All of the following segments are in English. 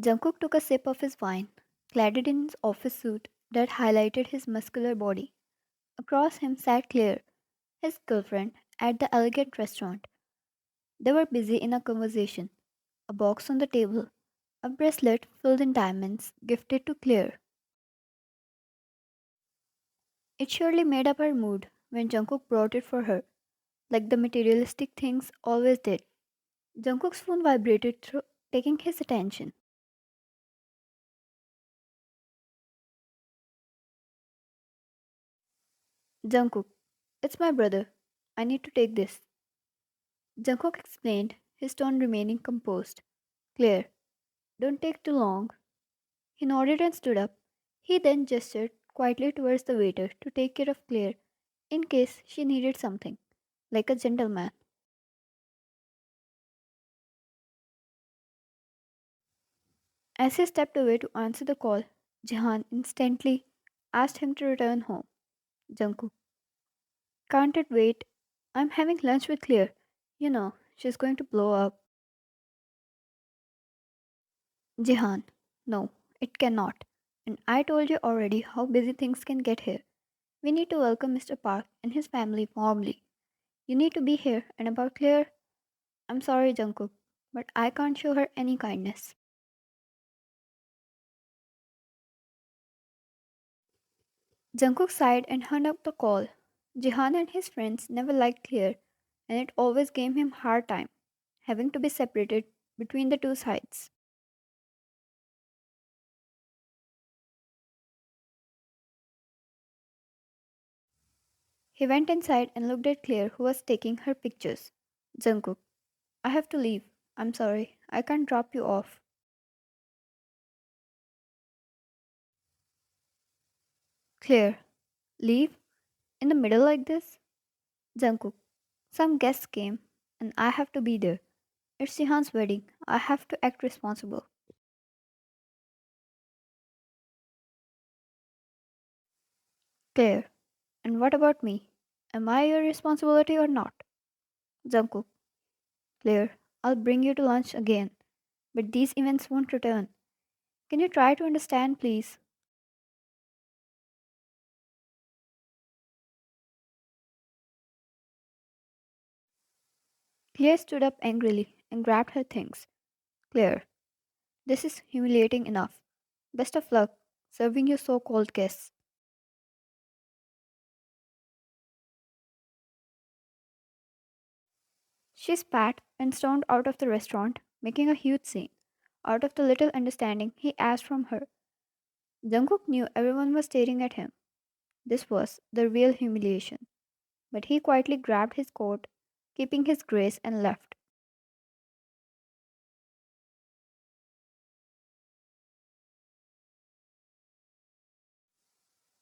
Jungkook took a sip of his wine, clad in his office suit that highlighted his muscular body. Across him sat Claire, his girlfriend, at the elegant restaurant. They were busy in a conversation. A box on the table, a bracelet filled in diamonds, gifted to Claire. It surely made up her mood when Jungkook brought it for her, like the materialistic things always did. Jungkook's phone vibrated through, taking his attention. Jungkook, it's my brother. I need to take this. Jungkook explained, his tone remaining composed. Claire, don't take too long. He nodded and stood up. He then gestured quietly towards the waiter to take care of Claire in case she needed something, like a gentleman. As he stepped away to answer the call, Jahan instantly asked him to return home. Jungkook, can't it wait? I'm having lunch with Claire. You know, she's going to blow up. Jihan, no, it cannot. And I told you already how busy things can get here. We need to welcome Mr. Park and his family warmly. You need to be here, and about Claire, I'm sorry, Jungkook, but I can't show her any kindness. Jungkook sighed and hung up the call. Jihan and his friends never liked Claire, and it always gave him hard time, having to be separated between the two sides. He went inside and looked at Claire, who was taking her pictures. Jungkook, I have to leave. I'm sorry, I can't drop you off. Claire, leave? In the middle like this? Jungkook, some guests came, and I have to be there. It's Jihan's wedding. I have to act responsible. Claire, and what about me? Am I your responsibility or not? Jungkook, Claire, I'll bring you to lunch again, but these events won't return. Can you try to understand, please? Claire stood up angrily and grabbed her things. Claire, this is humiliating enough. Best of luck serving your so called guests. She spat and stormed out of the restaurant, making a huge scene. Out of the little understanding he asked from her, Jungkook knew everyone was staring at him. This was the real humiliation. But he quietly grabbed his coat, keeping his grace, and left.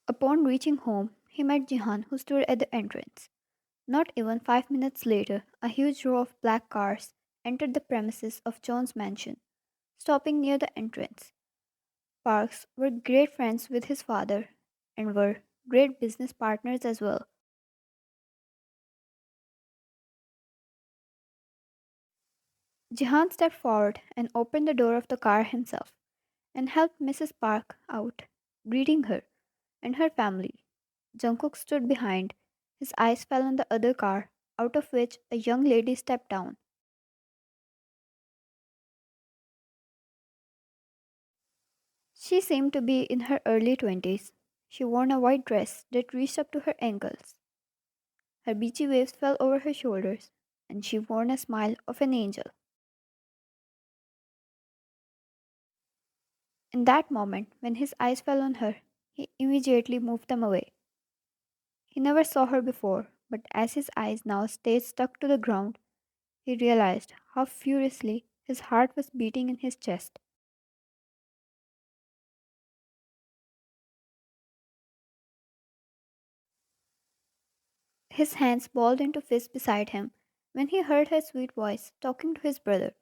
Upon reaching home, he met Jihan, who stood at the entrance. Not even 5 minutes later, a huge row of black cars entered the premises of John's mansion, stopping near the entrance. Parks were great friends with his father and were great business partners as well. Jihan stepped forward and opened the door of the car himself and helped Mrs. Park out, greeting her and her family. Jungkook stood behind. His eyes fell on the other car, out of which a young lady stepped down. She seemed to be in her early 20s. She wore a white dress that reached up to her ankles. Her beachy waves fell over her shoulders, and she wore a smile of an angel. In that moment, when his eyes fell on her, he immediately moved them away. He never saw her before, but as his eyes now stayed stuck to the ground, he realized how furiously his heart was beating in his chest. His hands balled into fists beside him when he heard her sweet voice talking to his brother,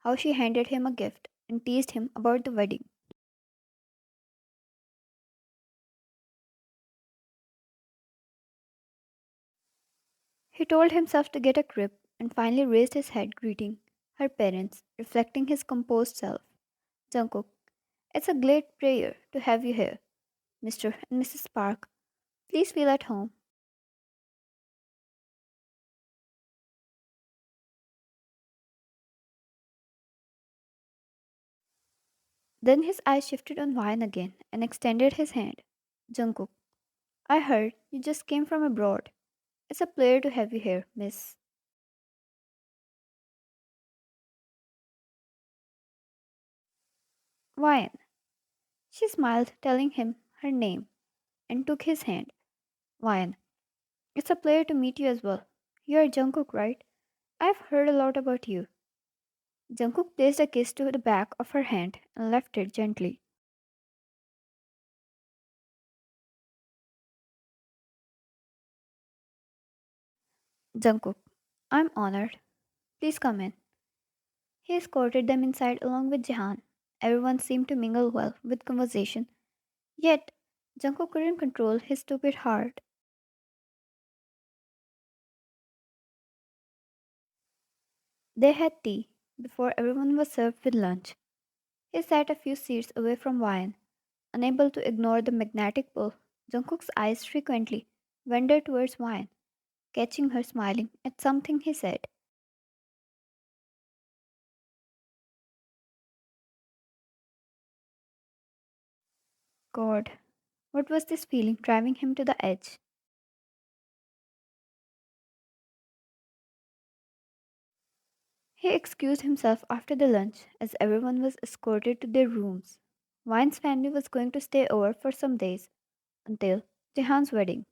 how she handed him a gift and teased him about the wedding. He told himself to get a grip and finally raised his head, greeting her parents, reflecting his composed self. Jungkook, it's a great prayer to have you here, Mr. and Mrs. Park. Please feel at home. Then his eyes shifted on Wine again and extended his hand. Jungkook, I heard you just came from abroad. It's a pleasure to have you here, miss. Wine. She smiled, telling him her name, and took his hand. Wine. It's a pleasure to meet you as well. You are Jungkook, right? I've heard a lot about you. Jungkook placed a kiss to the back of her hand and left it gently. Jungkook, I'm honored. Please come in. He escorted them inside along with Jahan. Everyone seemed to mingle well with conversation, yet Jungkook couldn't control his stupid heart. They had tea before everyone was served with lunch. He sat a few seats away from Wine, unable to ignore the magnetic pull. Jungkook's eyes frequently wandered towards Wine, catching her smiling at something he said. God, what was this feeling driving him to the edge? He excused himself after the lunch as everyone was escorted to their rooms. Wine's family was going to stay over for some days until Jehan's wedding.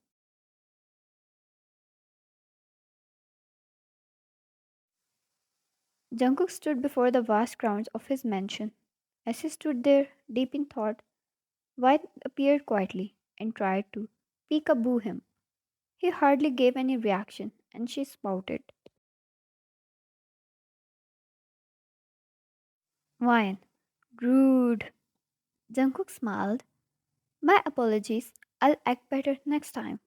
Jungkook stood before the vast grounds of his mansion. As he stood there, deep in thought, White appeared quietly and tried to peek-a-boo him. He hardly gave any reaction, and she spouted, Wine, rude. Jungkook smiled. My apologies. I'll act better next time.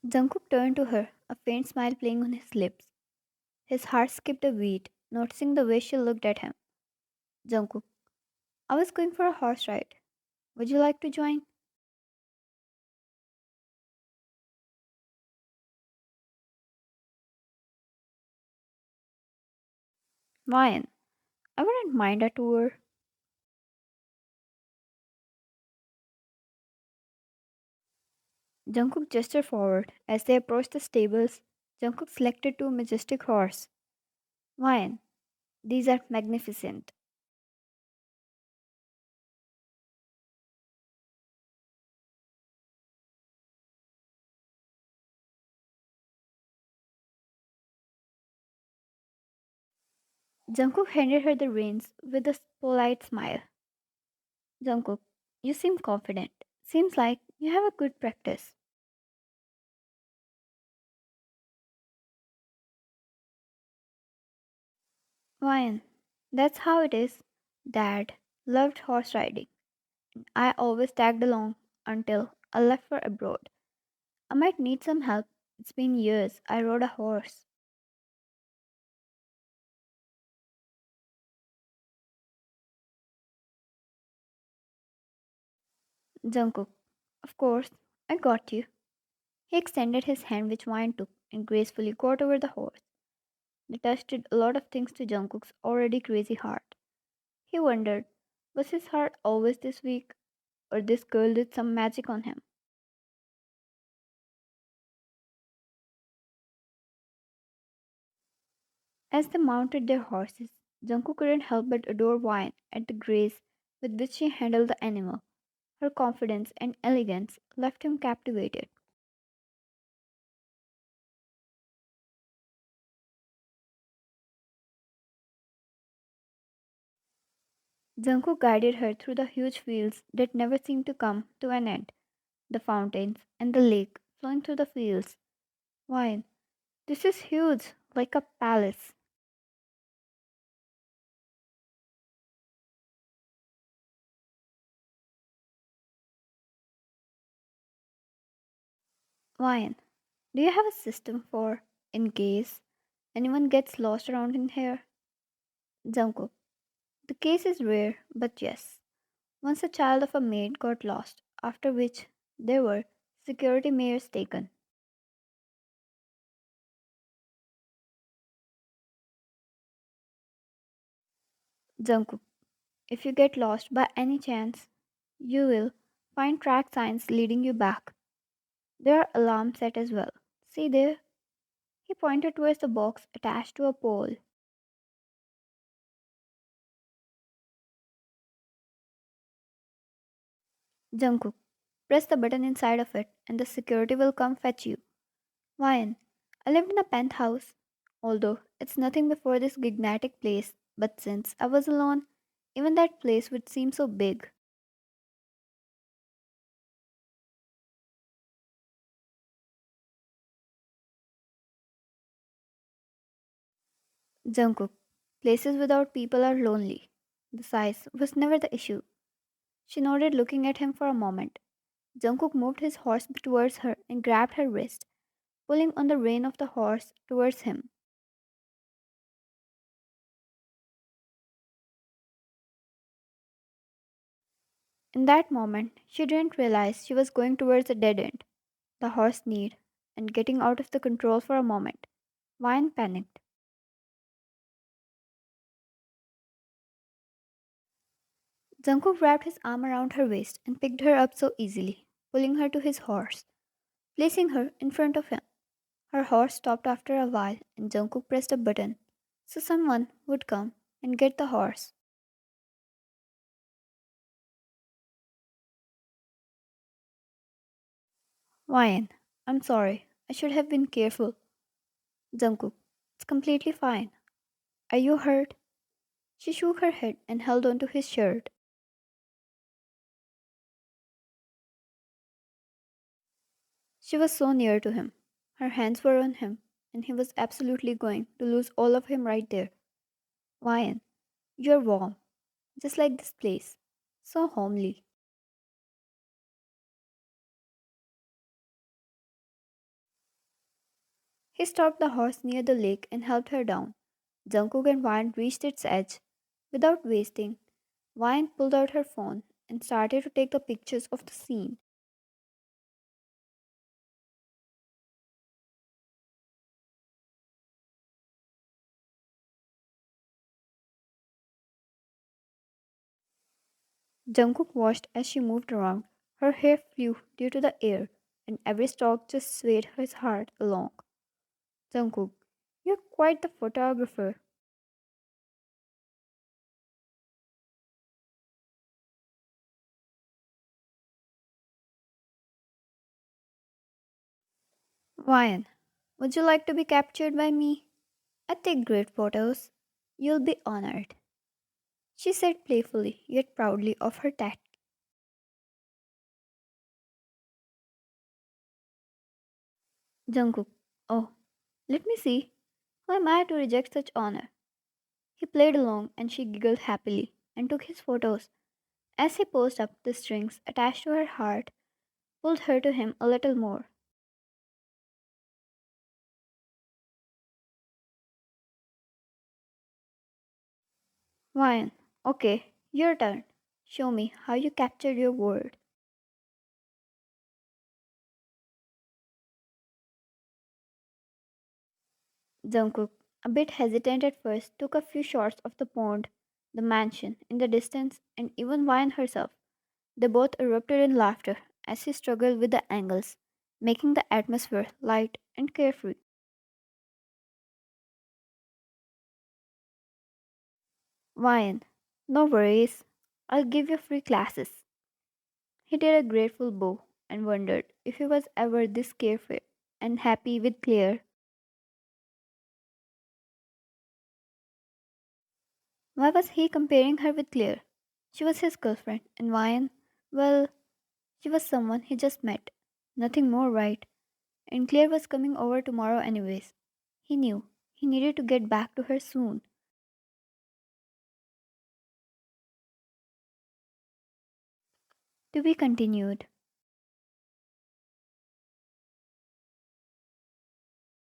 Jungkook turned to her, a faint smile playing on his lips. His heart skipped a beat, noticing the way she looked at him. Jungkook, I was going for a horse ride. Would you like to join? Wine, I wouldn't mind a tour. Jungkook gestured forward. As they approached the stables, Jungkook selected two majestic horses. Wine, these are magnificent. Jungkook handed her the reins with a polite smile. Jungkook, you seem confident. Seems like you have a good practice. Wine, that's how it is. Dad loved horse riding. I always tagged along until I left for abroad. I might need some help. It's been years I rode a horse. Jungkook, of course, I got you. He extended his hand, which Wine took, and gracefully got over the horse. The touch did a lot of things to Jungkook's already crazy heart. He wondered, was his heart always this weak, or this girl did some magic on him? As they mounted their horses, Jungkook couldn't help but adore Wine at the grace with which she handled the animal. Her confidence and elegance left him captivated. Jungkook guided her through the huge fields that never seemed to come to an end, the fountains and the lake flowing through the fields. Wine, this is huge, like a palace. Wine, do you have a system for? In case anyone gets lost around in here. Jungkook. The case is rare, but yes. Once a child of a maid got lost, after which there were security measures taken. Jungkook. If you get lost by any chance, you will find track signs leading you back. There are alarms set as well. See there? He pointed towards the box attached to a pole. Jungkook. Press the button inside of it and the security will come fetch you. Wine. I lived in a penthouse. Although it's nothing before this gigantic place, but since I was alone, even that place would seem so big. Jungkook. Places without people are lonely. The size was never the issue. She nodded, looking at him for a moment. Jungkook moved his horse towards her and grabbed her wrist, pulling on the rein of the horse towards him. In that moment, she didn't realize she was going towards a dead end. The horse neighed, and getting out of the control for a moment. Vine panicked. Jungkook wrapped his arm around her waist and picked her up so easily, pulling her to his horse, placing her in front of him. Her horse stopped after a while, and Jungkook pressed a button so someone would come and get the horse. Vine, I'm sorry. I should have been careful. Jungkook, it's completely fine. Are you hurt? She shook her head and held onto his shirt. She was so near to him. Her hands were on him, and he was absolutely going to lose all of him right there. Ryan, you're warm, just like this place. So homely. He stopped the horse near the lake and helped her down. Jungkook and Ryan reached its edge. Without wasting, Ryan pulled out her phone and started to take the pictures of the scene. Jungkook watched as she moved around. Her hair flew due to the air, and every stalk just swayed his heart along. Jungkook, you're quite the photographer. Ryan, would you like to be captured by me? I take great photos. You'll be honored. She said playfully, yet proudly of her tact. Jungkook, oh, let me see. Who am I to reject such honor? He played along and she giggled happily and took his photos. As he posed up, the strings attached to her heart pulled her to him a little more. Ryan, okay, your turn. Show me how you captured your word. Jungkook, a bit hesitant at first, took a few shots of the pond, the mansion in the distance, and even Ryan herself. They both erupted in laughter as he struggled with the angles, making the atmosphere light and carefree. Ryan, no worries. I'll give you free classes. He did a grateful bow and wondered if he was ever this carefree and happy with Claire. Why was he comparing her with Claire? She was his girlfriend, and Ryan, well, she was someone he just met. Nothing more, right? And Claire was coming over tomorrow, anyways. He knew he needed to get back to her soon. To be continued.